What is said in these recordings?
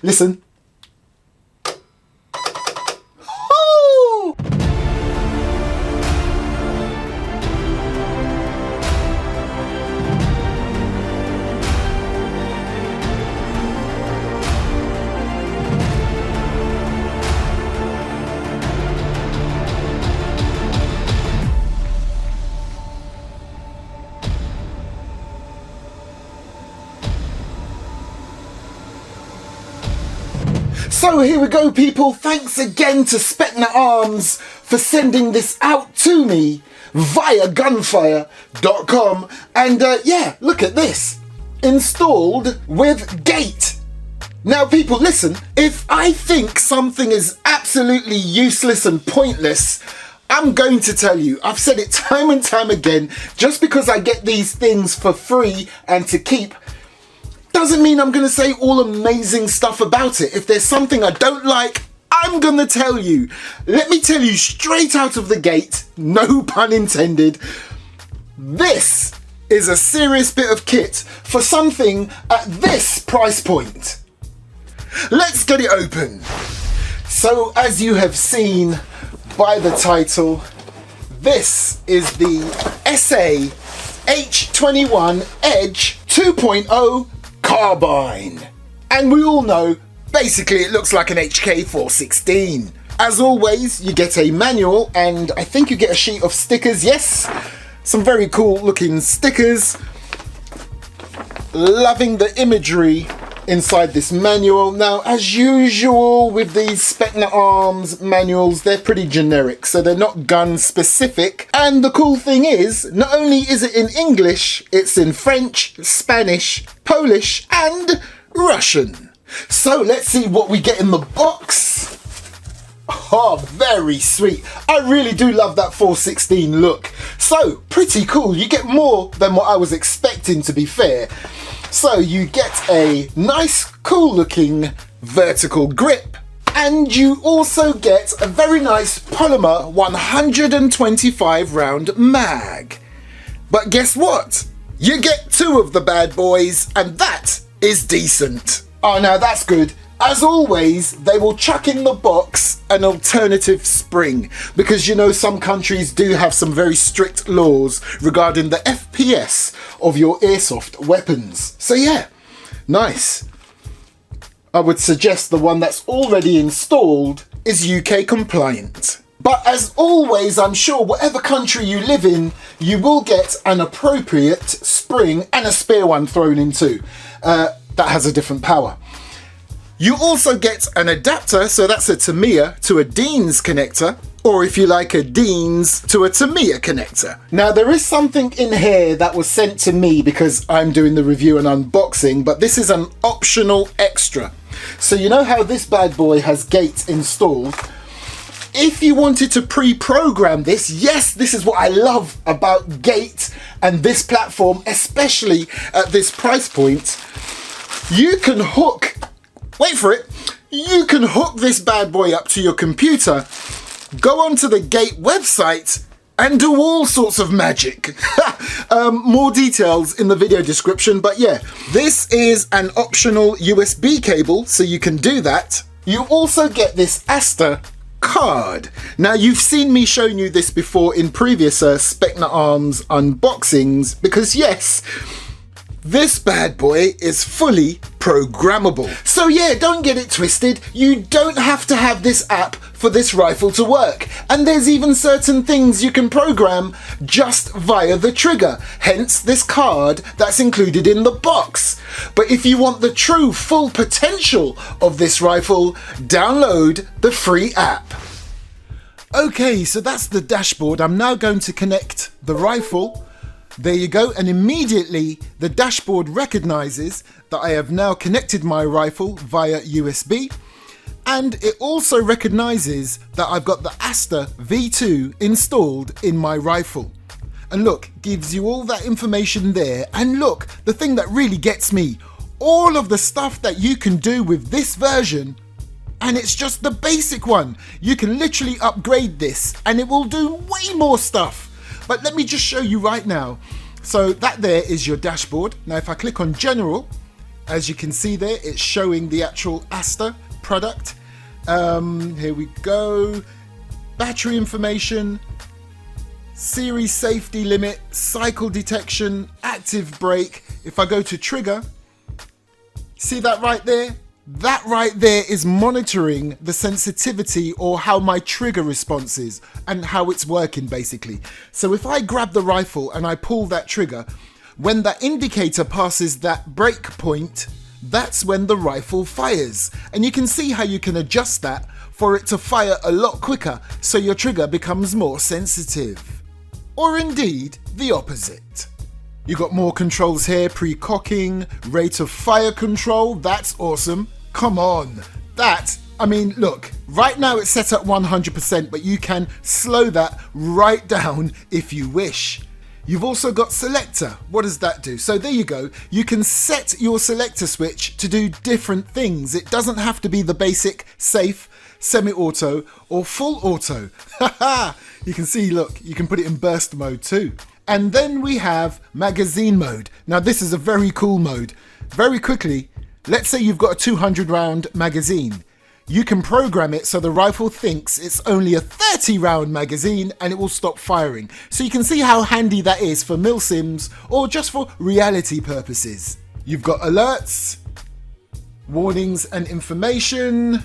Listen. So here we go, people. Thanks again to Specna Arms for sending this out to me via gunfire.com. And yeah, look at this. Installed with gate. Now people, listen, if I think something is absolutely useless and pointless, I'm going to tell you. I've said it time and time again, just because I get these things for free and to keep, doesn't mean I'm going to say all amazing stuff about it. If there's something I don't like, I'm going to tell you. Let me tell you straight out of the gate, no pun intended, this is a serious bit of kit for something at this price point. Let's get it open. So as you have seen by the title, this is the SA-H21 Edge 2.0 carbine, and we all know basically it looks like an HK416. As always, you get a manual and I think you get a sheet of stickers. Yes, some very cool looking stickers. Loving the imagery inside this manual. Now, as usual with these Specna Arms manuals, they're pretty generic, so they're not gun specific. And the cool thing is, not only is it in English, it's in French, Spanish, Polish, and Russian. So let's see what we get in the box. Oh, very sweet. I really do love that 416 look. So, pretty cool. You get more than what I was expecting, to be fair. So you get a nice, cool looking vertical grip, and you also get a very nice polymer 125 round mag. But guess what? You get two of the bad boys, and that is decent. Oh, now that's good. As always, they will chuck in the box an alternative spring, because you know some countries do have some very strict laws regarding the FPS of your airsoft weapons. So yeah, nice. I would suggest the one that's already installed is UK compliant. But as always, I'm sure whatever country you live in, you will get an appropriate spring and a spare one thrown in too. That has a different power. You also get an adapter, so that's a Tamiya to a Dean's connector, or if you like, a Dean's to a Tamiya connector. Now there is something in here that was sent to me because I'm doing the review and unboxing, but this is an optional extra. So you know how this bad boy has gate installed? If you wanted to pre-program this, yes, this is what I love about gate and this platform, especially at this price point, you can hook, wait for it, you can hook this bad boy up to your computer, go onto the Gate website and do all sorts of magic. More details in the video description, but yeah, this is an optional USB cable, so you can do that. You also get this Asta card. Now you've seen me showing you this before in previous Specna Arms unboxings, because yes, this bad boy is fully programmable. So yeah, don't get it twisted. You don't have to have this app for this rifle to work. And there's even certain things you can program just via the trigger. Hence this card that's included in the box. But if you want the true full potential of this rifle, download the free app. Okay, so that's the dashboard. I'm now going to connect the rifle. There you go, and immediately the dashboard recognizes that I have now connected my rifle via USB, and it also recognizes that I've got the Asta V2 installed in my rifle. And look, gives you all that information there. And look, the thing that really gets me, all of the stuff that you can do with this version, and it's just the basic one. You can literally upgrade this and it will do way more stuff. But let me just show you right now. So that there is your dashboard. Now if I click on general, As you can see there, it's showing the actual Asta product. Here we go. Battery information, series safety limit, cycle detection, active brake. If I go to trigger, see that right there? That right there is monitoring the sensitivity or how my trigger response is and how it's working basically. So if I grab the rifle and I pull that trigger, when that indicator passes that break point, that's when the rifle fires. And you can see how you can adjust that for it to fire a lot quicker so your trigger becomes more sensitive. Or indeed, the opposite. You got more controls here, pre-cocking, rate of fire control, that's awesome. Come on, I mean, look, right now it's set at 100%, but you can slow that right down if you wish. You've also got selector. What does that do? So there you go. You can set your selector switch to do different things. It doesn't have to be the basic safe, semi-auto or full auto. You can see, look, you can put it in burst mode too. And then we have magazine mode. Now this is a very cool mode. Very quickly, let's say you've got a 200 round magazine. You can program it so the rifle thinks it's only a 30 round magazine and it will stop firing. So you can see how handy that is for milsims or just for reality purposes. You've got alerts, warnings and information,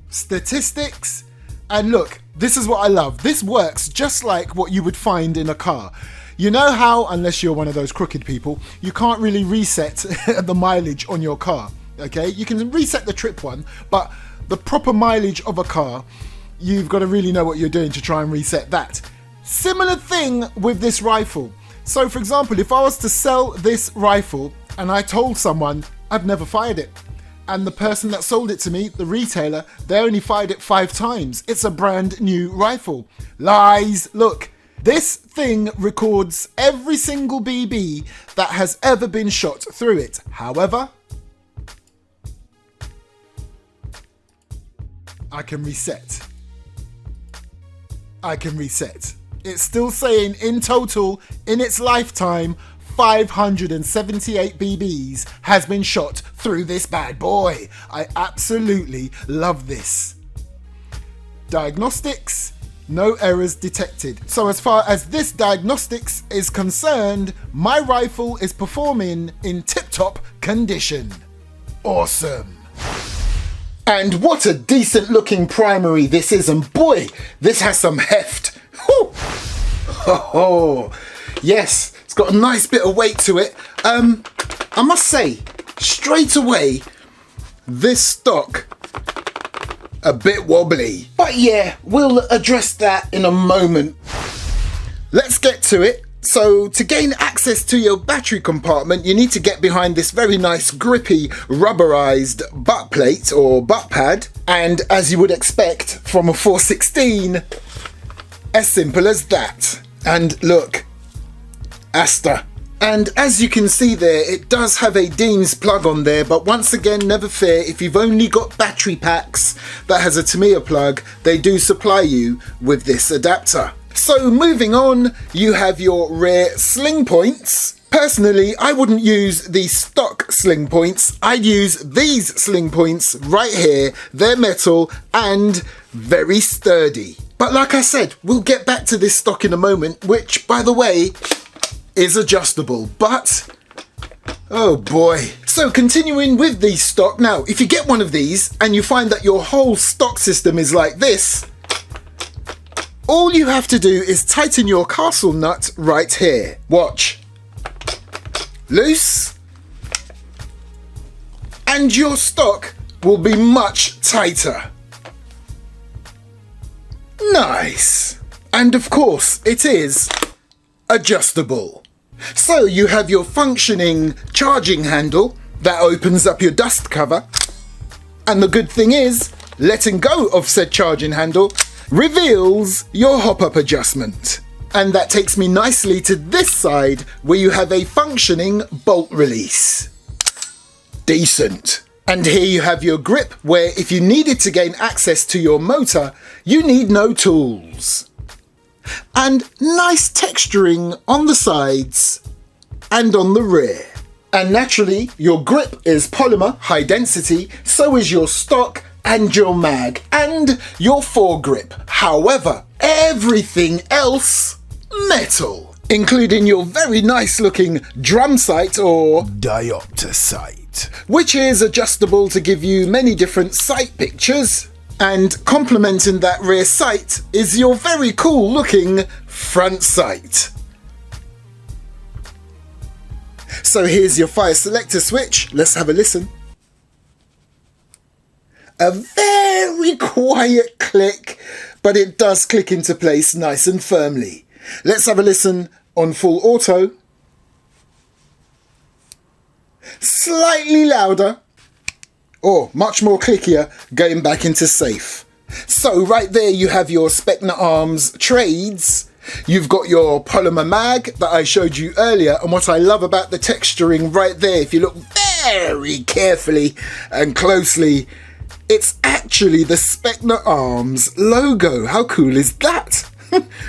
statistics, and look, this is what I love. This works just like what you would find in a car. You know how, unless you're one of those crooked people, you can't really reset the mileage on your car, okay? You can reset the trip one, but the proper mileage of a car, you've got to really know what you're doing to try and reset that. Similar thing with this rifle. So for example, if I was to sell this rifle and I told someone I've never fired it, and the person that sold it to me, the retailer, they only fired it 5 times. It's a brand new rifle. Lies. Look, this thing records every single BB that has ever been shot through it. However, I can reset. It's still saying in total, in its lifetime, 578 BBs has been shot through this bad boy. I absolutely love this. Diagnostics, no errors detected. So as far as this diagnostics is concerned, my rifle is performing in tip-top condition. Awesome. And what a decent looking primary this is, and boy, this has some heft. Whew. Oh, yes. Got a nice bit of weight to it. I must say, straight away, this stock a bit wobbly. But yeah, we'll address that in a moment. Let's get to it. So to gain access to your battery compartment, you need to get behind this very nice grippy rubberized butt plate or butt pad. And as you would expect from a 416, as simple as that. And look, Asta. And as you can see there, it does have a Deems plug on there, but once again, never fear, if you've only got battery packs that has a Tamiya plug, they do supply you with this adapter. So moving on, you have your rear sling points. Personally, I wouldn't use the stock sling points. I'd use these sling points right here. They're metal and very sturdy. But like I said, we'll get back to this stock in a moment, which, by the way, is adjustable, but oh boy. So continuing with the stock, now if you get one of these and you find that your whole stock system is like this, all you have to do is tighten your castle nut right here. Watch. Loose. And your stock will be much tighter. Nice. And of course it is adjustable. So you have your functioning charging handle that opens up your dust cover, and the good thing is, letting go of said charging handle reveals your hop-up adjustment. And that takes me nicely to this side where you have a functioning bolt release. Decent. And here you have your grip where if you needed to gain access to your motor, you need no tools. And nice texturing on the sides and on the rear. And naturally, your grip is polymer, high density, so is your stock and your mag and your foregrip. However, everything else, metal, including your very nice looking drum sight or diopter sight, which is adjustable to give you many different sight pictures. And complementing that rear sight is your very cool looking front sight. So here's your fire selector switch. Let's have a listen. A very quiet click, but it does click into place nice and firmly. Let's have a listen on full auto. Slightly louder, or much more clickier going back into safe. So right there you have your Specna Arms trades. You've got your polymer mag that I showed you earlier, and what I love about the texturing right there, if you look very carefully and closely, it's actually the Specna Arms logo. How cool is that?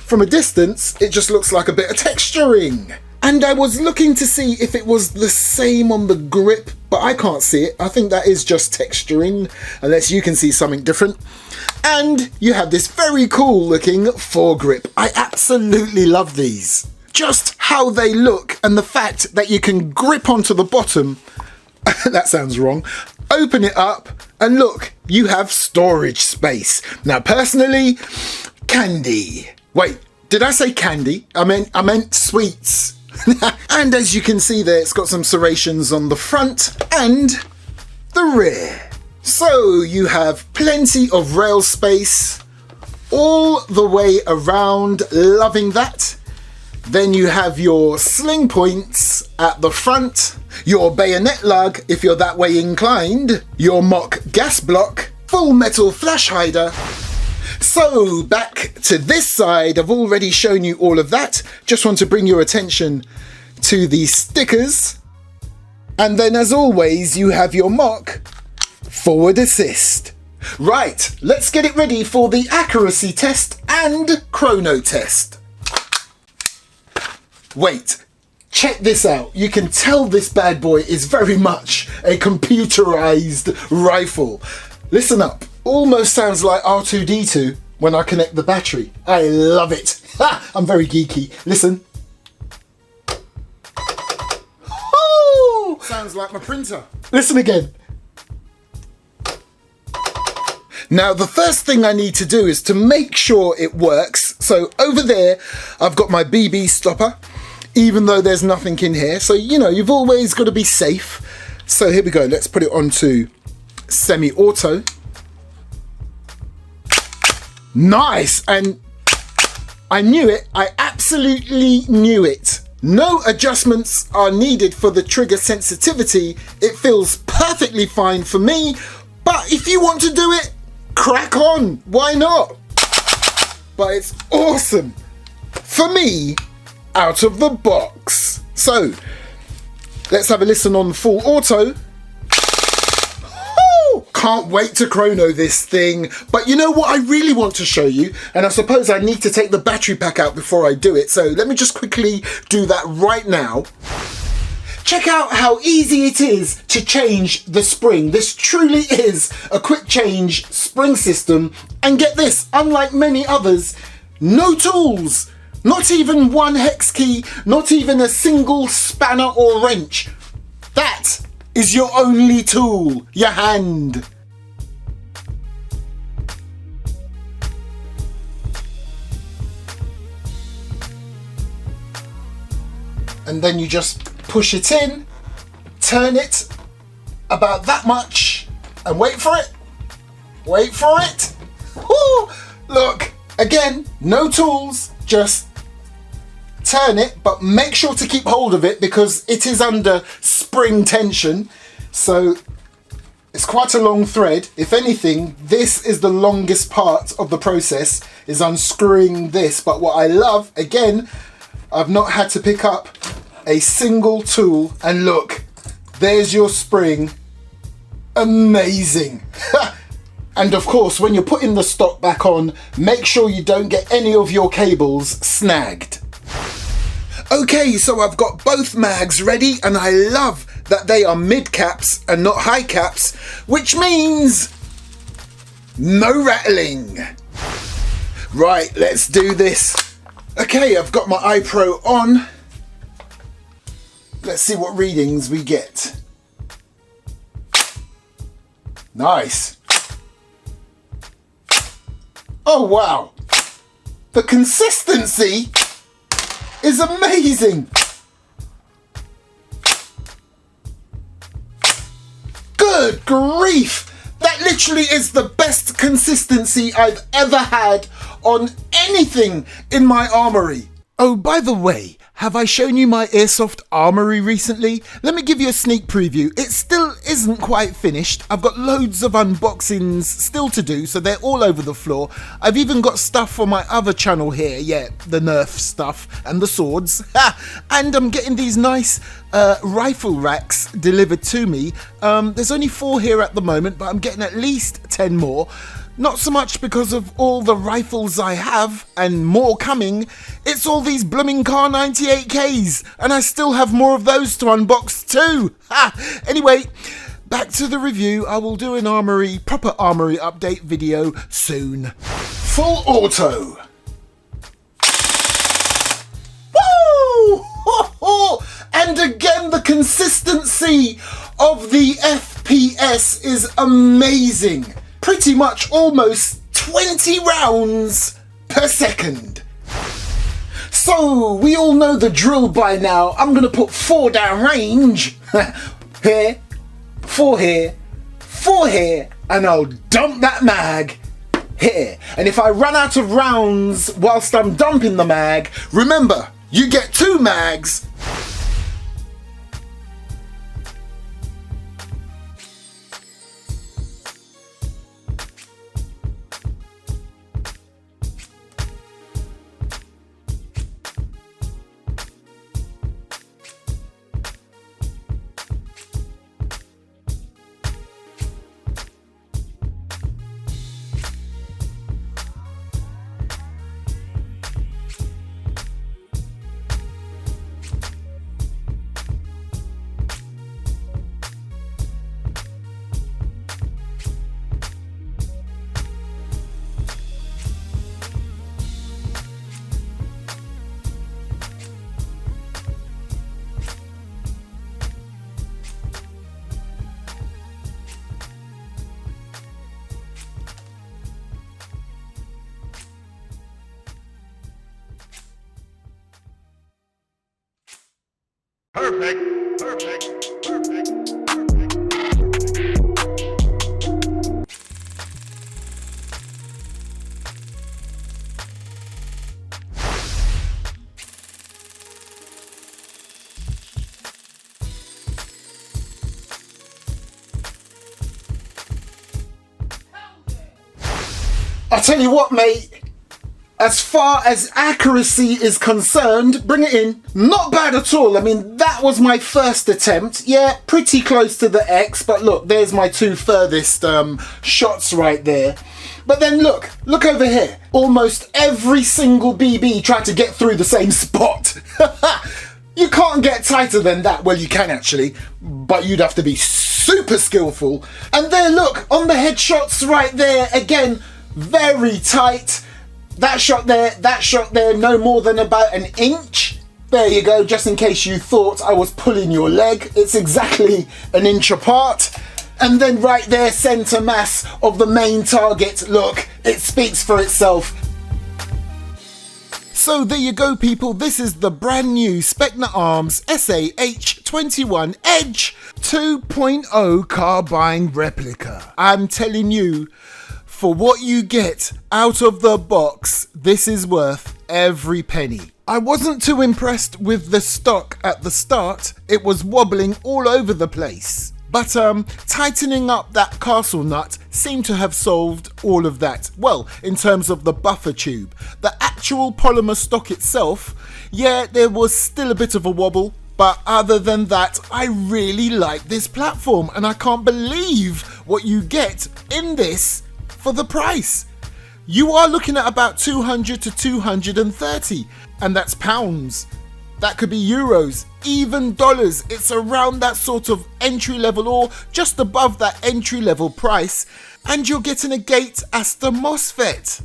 From a distance, it just looks like a bit of texturing. And I was looking to see if it was the same on the grip, but I can't see it. I think that is just texturing, unless you can see something different. And you have this very cool looking foregrip. I absolutely love these. Just how they look and the fact that you can grip onto the bottom, that sounds wrong, open it up and look, you have storage space. Now personally, candy. Wait, did I say candy? I meant sweets. And as you can see there, it's got some serrations on the front and the rear. So you have plenty of rail space all the way around, loving that. Then you have your sling points at the front, your bayonet lug if you're that way inclined, your mock gas block, full metal flash hider. So back to this side, I've already shown you all of that. Just want to bring your attention to the stickers. And then as always, you have your mock forward assist. Right, let's get it ready for the accuracy test and chrono test. Wait, check this out. You can tell this bad boy is very much a computerized rifle. Listen up. Almost sounds like R2-D2 when I connect the battery. I love it. Ha! I'm very geeky. Listen. Oh! Sounds like my printer. Listen again. Now the first thing I need to do is to make sure it works. So over there, I've got my BB stopper, even though there's nothing in here. So, you know, you've always got to be safe. So here we go. Let's put it onto semi-auto. Nice, and I knew it. I absolutely knew it. No adjustments are needed for the trigger sensitivity. It feels perfectly fine for me, but if you want to do it, crack on, why not? But it's awesome for me out of the box. So let's have a listen on full auto. Can't wait to chrono this thing, but you know what I really want to show you, and I suppose I need to take the battery pack out before I do it, so let me just quickly do that right now. Check out how easy it is to change the spring. This truly is a quick change spring system, and get this, unlike many others, no tools, not even one hex key, not even a single spanner or wrench. That is your only tool, your hand. And then you just push it in, turn it about that much, and wait for it. Wait for it. Woo! Look, again, no tools, just turn it, but make sure to keep hold of it because it is under spring tension. So it's quite a long thread. If anything, this is the longest part of the process, is unscrewing this. But what I love, again, I've not had to pick up a single tool, and look, there's your spring. Amazing. And of course, when you're putting the stock back on, make sure you don't get any of your cables snagged. Okay, so I've got both mags ready, and I love that they are mid caps and not high caps, which means no rattling. Right, let's do this. Okay, I've got my iPro on. Let's see what readings we get. Nice. Oh wow. The consistency is amazing. Good grief. That literally is the best consistency I've ever had on anything in my armory. Oh, by the way, have I shown you my Airsoft armory recently? Let me give you a sneak preview. It still isn't quite finished. I've got loads of unboxings still to do, so they're all over the floor. I've even got stuff for my other channel here, yeah, the Nerf stuff and the swords. And I'm getting these nice rifle racks delivered to me. There's only 4 here at the moment, but I'm getting at least 10 more. Not so much because of all the rifles I have and more coming, it's all these blooming Car 98Ks, and I still have more of those to unbox too. Anyway, back to the review. I will do an proper armory update video soon. Full auto. Woo! And again, the consistency of the FPS is amazing. Pretty much almost 20 rounds per second. So we all know the drill by now. I'm gonna put 4 down range. Here, 4 here, 4 here, and I'll dump that mag here. And if I run out of rounds whilst I'm dumping the mag, remember, you get 2 mags. Perfect, perfect, perfect. I tell you what, mate. As far as accuracy is concerned, bring it in. Not bad at all. I mean, that was my first attempt. Yeah, pretty close to the X, but look, there's my 2 furthest shots right there. But then look over here. Almost every single BB tried to get through the same spot. You can't get tighter than that. Well, you can actually, but you'd have to be super skillful. And there, look, on the headshots right there, again, very tight. That shot there, no more than about an inch. There you go, just in case you thought I was pulling your leg. It's exactly an inch apart. And then right there, center mass of the main target. Look, it speaks for itself. So there you go, people. This is the brand new Specna Arms SA-H21 Edge 2.0 carbine replica. I'm telling you, for what you get out of the box, this is worth every penny. I wasn't too impressed with the stock at the start. It was wobbling all over the place. But tightening up that castle nut seemed to have solved all of that. Well, in terms of the buffer tube. The actual polymer stock itself, yeah, there was still a bit of a wobble. But other than that, I really like this platform. And I can't believe what you get in this for the price. You are looking at about 200 to 230, and that's pounds. That could be euros, even dollars. It's around that sort of entry level or just above that entry level price. And you're getting a gate Aster MOSFET.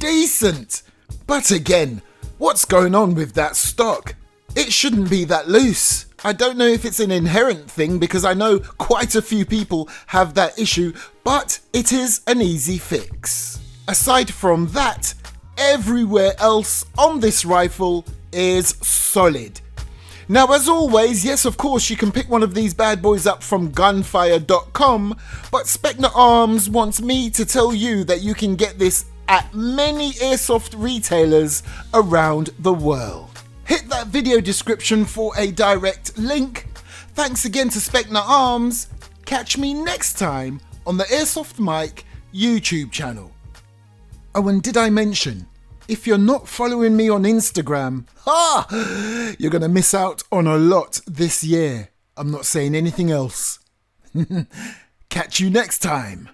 Decent. But again, what's going on with that stock? It shouldn't be that loose. I don't know if it's an inherent thing because I know quite a few people have that issue, but it is an easy fix. Aside from that, everywhere else on this rifle is solid. Now, as always, yes, of course, you can pick one of these bad boys up from gunfire.com, but Specna Arms wants me to tell you that you can get this at many airsoft retailers around the world. Hit that video description for a direct link. Thanks again to Specna Arms. Catch me next time on the Airsoft Mike YouTube channel. Oh, and did I mention, if you're not following me on Instagram, you're going to miss out on a lot this year. I'm not saying anything else. Catch you next time.